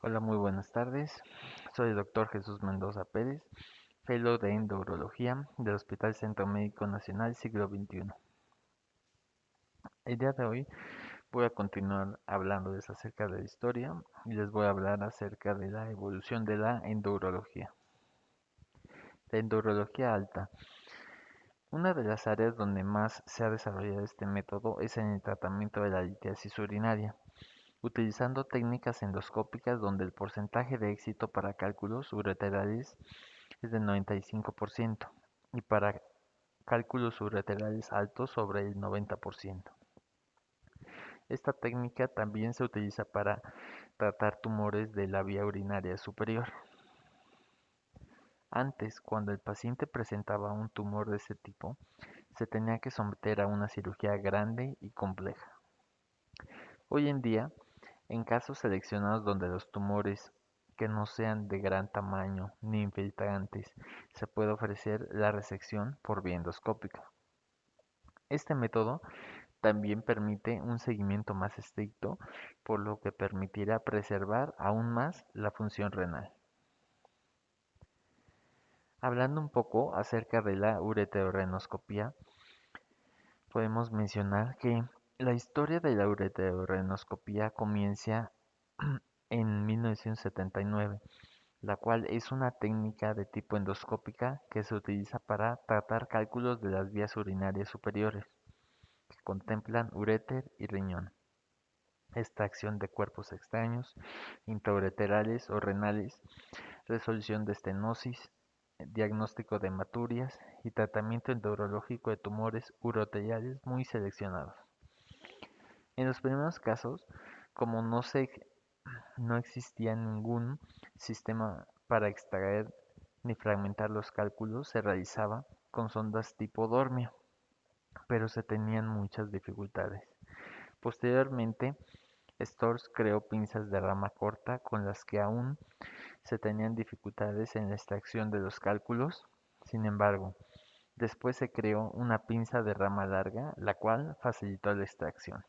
Hola, muy buenas tardes. Soy el doctor Jesús Mendoza Pérez, Fellow de Endourología del Hospital Centro Médico Nacional Siglo XXI. El día de hoy voy a continuar hablándoles acerca de la historia y les voy a hablar acerca de la evolución de la endourología. La endourología alta. Una de las áreas donde más se ha desarrollado este método es en el tratamiento de la litiasis urinaria, utilizando técnicas endoscópicas donde el porcentaje de éxito para cálculos ureterales es de 95% y para cálculos ureterales altos sobre el 90%. Esta técnica también se utiliza para tratar tumores de la vía urinaria superior. Antes, cuando el paciente presentaba un tumor de ese tipo, se tenía que someter a una cirugía grande y compleja. Hoy en día, en casos seleccionados donde los tumores que no sean de gran tamaño ni infiltrantes, se puede ofrecer la resección por vía endoscópica. Este método también permite un seguimiento más estricto, por lo que permitirá preservar aún más la función renal. Hablando un poco acerca de la ureterorenoscopía, podemos mencionar que la historia de la ureterorenoscopía comienza en 1979, la cual es una técnica de tipo endoscópica que se utiliza para tratar cálculos de las vías urinarias superiores, que contemplan uréter y riñón, extracción de cuerpos extraños, intraureterales o renales, resolución de estenosis, diagnóstico de hematurias y tratamiento endourológico de tumores uroteriales muy seleccionados. En los primeros casos, como no existía ningún sistema para extraer ni fragmentar los cálculos, se realizaba con sondas tipo Dormio, pero se tenían muchas dificultades. Posteriormente, Storz creó pinzas de rama corta con las que aún se tenían dificultades en la extracción de los cálculos. Sin embargo, después se creó una pinza de rama larga, la cual facilitó la extracción.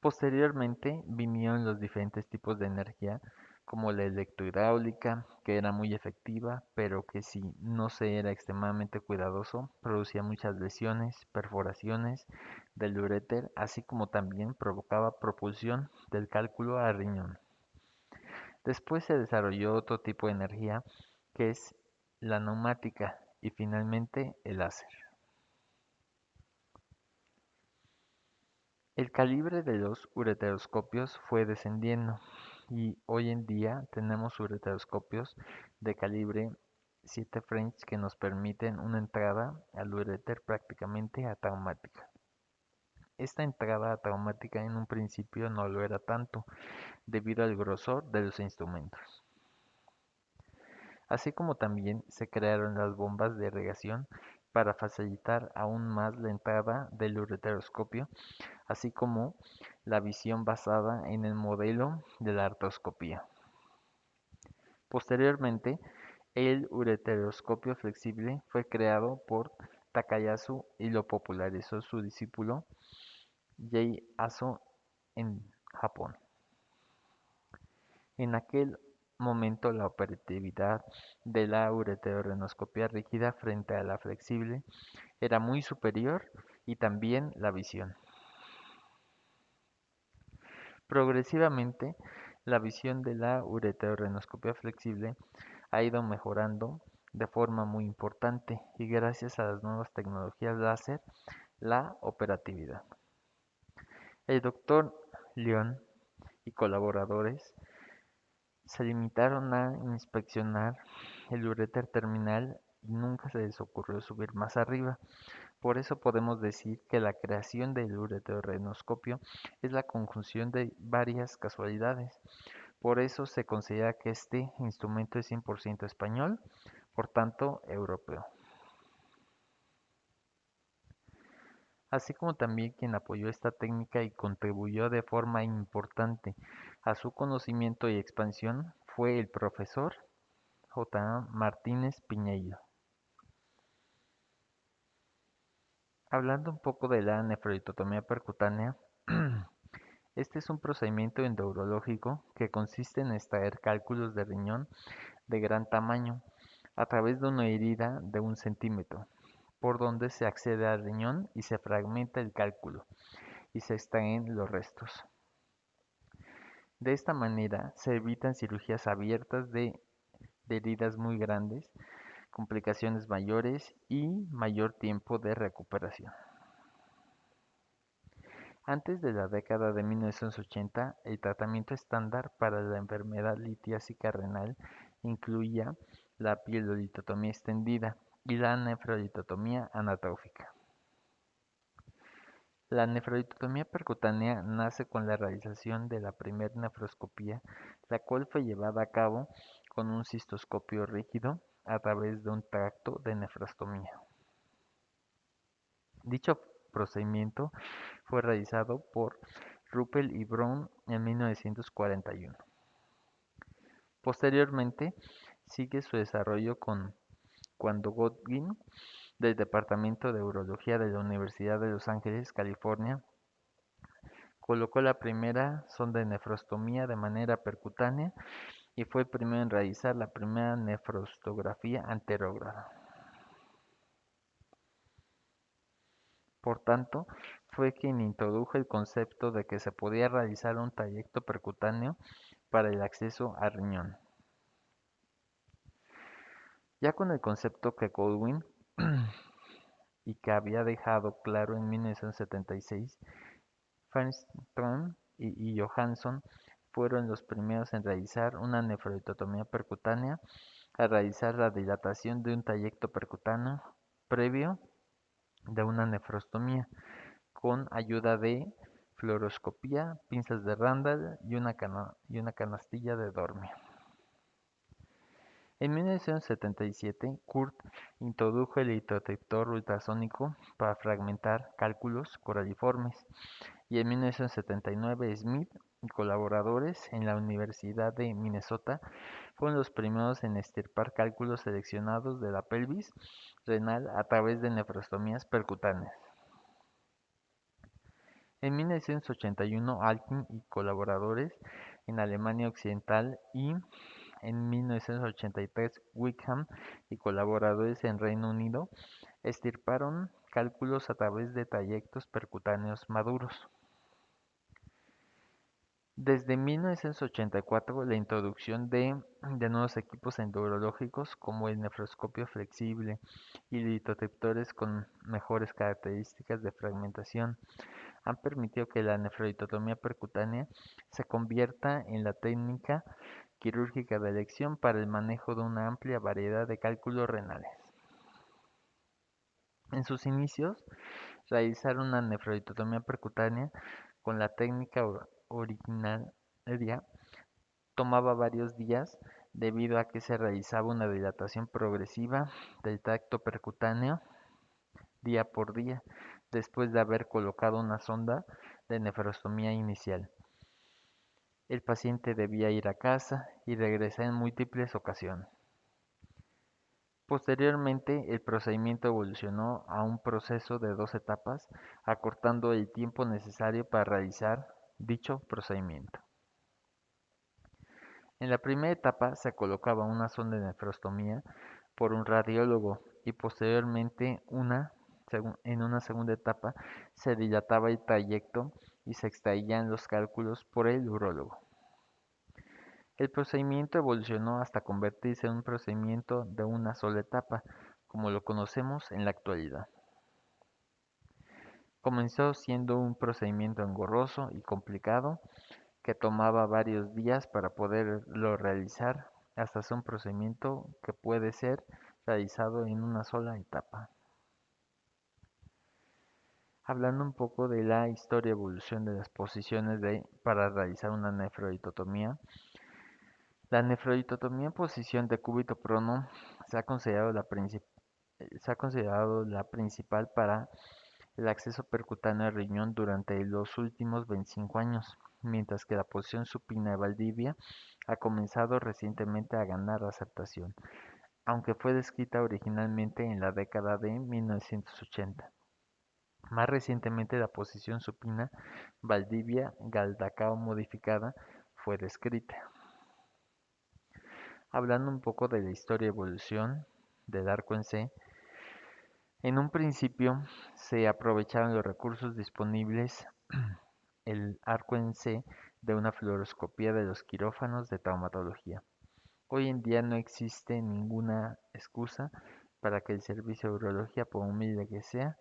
Posteriormente vinieron los diferentes tipos de energía, como la electrohidráulica, que era muy efectiva, pero que si no se era extremadamente cuidadoso, producía muchas lesiones, perforaciones del uréter, así como también provocaba propulsión del cálculo al riñón. Después se desarrolló otro tipo de energía, que es la neumática, y finalmente el láser. El calibre de los ureteroscopios fue descendiendo y hoy en día tenemos ureteroscopios de calibre 7 French que nos permiten una entrada al uréter prácticamente atraumática. Esta entrada atraumática en un principio no lo era tanto debido al grosor de los instrumentos. Así como también se crearon las bombas de irrigación para facilitar aún más la entrada del ureteroscopio, así como la visión basada en el modelo de la artroscopía. Posteriormente, el ureteroscopio flexible fue creado por Takayasu y lo popularizó su discípulo Jay Aso en Japón. En aquel momento la operatividad de la ureterorenoscopia rígida frente a la flexible era muy superior y también la visión. Progresivamente, la visión de la ureterorenoscopia flexible ha ido mejorando de forma muy importante y gracias a las nuevas tecnologías láser, la operatividad. El doctor León y colaboradores se limitaron a inspeccionar el uréter terminal y nunca se les ocurrió subir más arriba. Por eso podemos decir que la creación del ureterorenoscopio es la conjunción de varias casualidades. Por eso se considera que este instrumento es 100% español, por tanto europeo. Así como también quien apoyó esta técnica y contribuyó de forma importante a su conocimiento y expansión fue el profesor J. A. Martínez Piñeiro. Hablando un poco de la nefrolitotomía percutánea, Este es un procedimiento endourológico que consiste en extraer cálculos de riñón de gran tamaño a través de una herida de 1 centímetro, por donde se accede al riñón y se fragmenta el cálculo y se extraen los restos. De esta manera se evitan cirugías abiertas de heridas muy grandes, complicaciones mayores y mayor tiempo de recuperación. Antes de la década de 1980, el tratamiento estándar para la enfermedad litiásica renal incluía la pielolitotomía extendida y la nefrolitotomía anatrófica. La nefrolitotomía percutánea nace con la realización de la primera nefroscopía, la cual fue llevada a cabo con un cistoscopio rígido a través de un tracto de nefrostomía. Dicho procedimiento fue realizado por Ruppel y Brown en 1941. Posteriormente, sigue su desarrollo cuando Godwin, del Departamento de Urología de la Universidad de Los Ángeles, California, colocó la primera sonda de nefrostomía de manera percutánea y fue el primero en realizar la primera nefrostografía anterógrada. Por tanto, fue quien introdujo el concepto de que se podía realizar un trayecto percutáneo para el acceso al riñón. Ya con el concepto que Godwin y que había dejado claro en 1976, Fernström y Johansson fueron los primeros en realizar una nefrolitotomía percutánea al realizar la dilatación de un trayecto percutáneo previo de una nefrostomía con ayuda de fluoroscopía, pinzas de Randall y una canastilla de Dormio. En 1977, Kurt introdujo el litodetector ultrasónico para fragmentar cálculos coraliformes y en 1979 Smith y colaboradores en la Universidad de Minnesota fueron los primeros en extirpar cálculos seleccionados de la pelvis renal a través de nefrostomías percutáneas. En 1981, Alkin y colaboradores en Alemania Occidental y en 1983, Wickham y colaboradores en Reino Unido extirparon cálculos a través de trayectos percutáneos maduros. Desde 1984, la introducción de nuevos equipos endurológicos como el nefroscopio flexible y litodetectores con mejores características de fragmentación han permitido que la nefrolitotomía percutánea se convierta en la técnica quirúrgica de elección para el manejo de una amplia variedad de cálculos renales. En sus inicios, realizar una nefrolitotomía percutánea con la técnica originaria tomaba varios días debido a que se realizaba una dilatación progresiva del tracto percutáneo día por día después de haber colocado una sonda de nefrostomía inicial. El paciente debía ir a casa y regresar en múltiples ocasiones. Posteriormente, el procedimiento evolucionó a un proceso de 2 etapas, acortando el tiempo necesario para realizar dicho procedimiento. En la primera etapa se colocaba una sonda de nefrostomía por un radiólogo y posteriormente en una segunda etapa se dilataba el trayecto y se extraían los cálculos por el urólogo. El procedimiento evolucionó hasta convertirse en un procedimiento de una sola etapa, como lo conocemos en la actualidad. Comenzó siendo un procedimiento engorroso y complicado que tomaba varios días para poderlo realizar, hasta ser un procedimiento que puede ser realizado en una sola etapa. Hablando un poco de la historia y evolución de las posiciones para realizar una nefrolitotomía. La nefrolitotomía en posición de cúbito prono se ha considerado la principal para el acceso percutáneo al riñón durante los últimos 25 años, mientras que la posición supina de Valdivia ha comenzado recientemente a ganar aceptación, aunque fue descrita originalmente en la década de 1980. Más recientemente, la posición supina Valdivia-Galdacao modificada fue descrita. Hablando un poco de la historia y evolución del arco en C, en un principio se aprovecharon los recursos disponibles el arco en C de una fluoroscopía de los quirófanos de traumatología. Hoy en día no existe ninguna excusa para que el servicio de urología, por humilde que sea,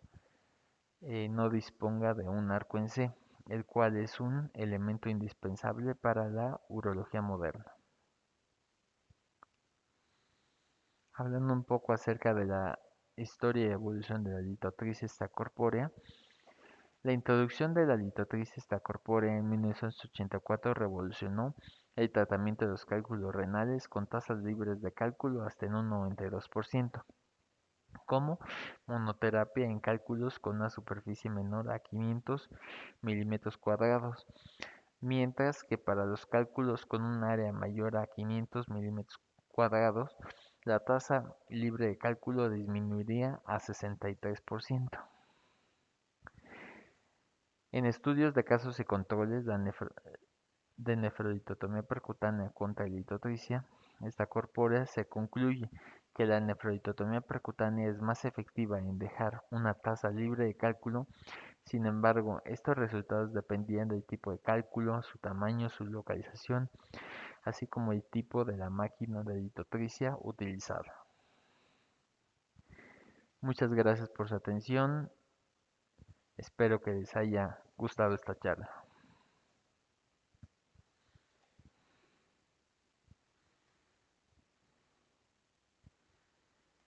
no disponga de un arco en C, el cual es un elemento indispensable para la urología moderna. Hablando un poco acerca de la historia y evolución de la litotricia extracorpórea, la introducción de la litotricia extracorpórea en 1984 revolucionó el tratamiento de los cálculos renales con tasas libres de cálculo hasta en un 92%, como monoterapia en cálculos con una superficie menor a 500 milímetros cuadrados, mientras que para los cálculos con un área mayor a 500 milímetros cuadrados, la tasa libre de cálculo disminuiría a 63%. En estudios de casos y controles de nefrolitotomía percutánea contra litotricia extracorpórea se concluye que la nefrolitotomía percutánea es más efectiva en dejar una tasa libre de cálculo. Sin embargo, estos resultados dependían del tipo de cálculo, su tamaño, su localización, así como el tipo de la máquina de litotricia utilizada. Muchas gracias por su atención. Espero que les haya gustado esta charla.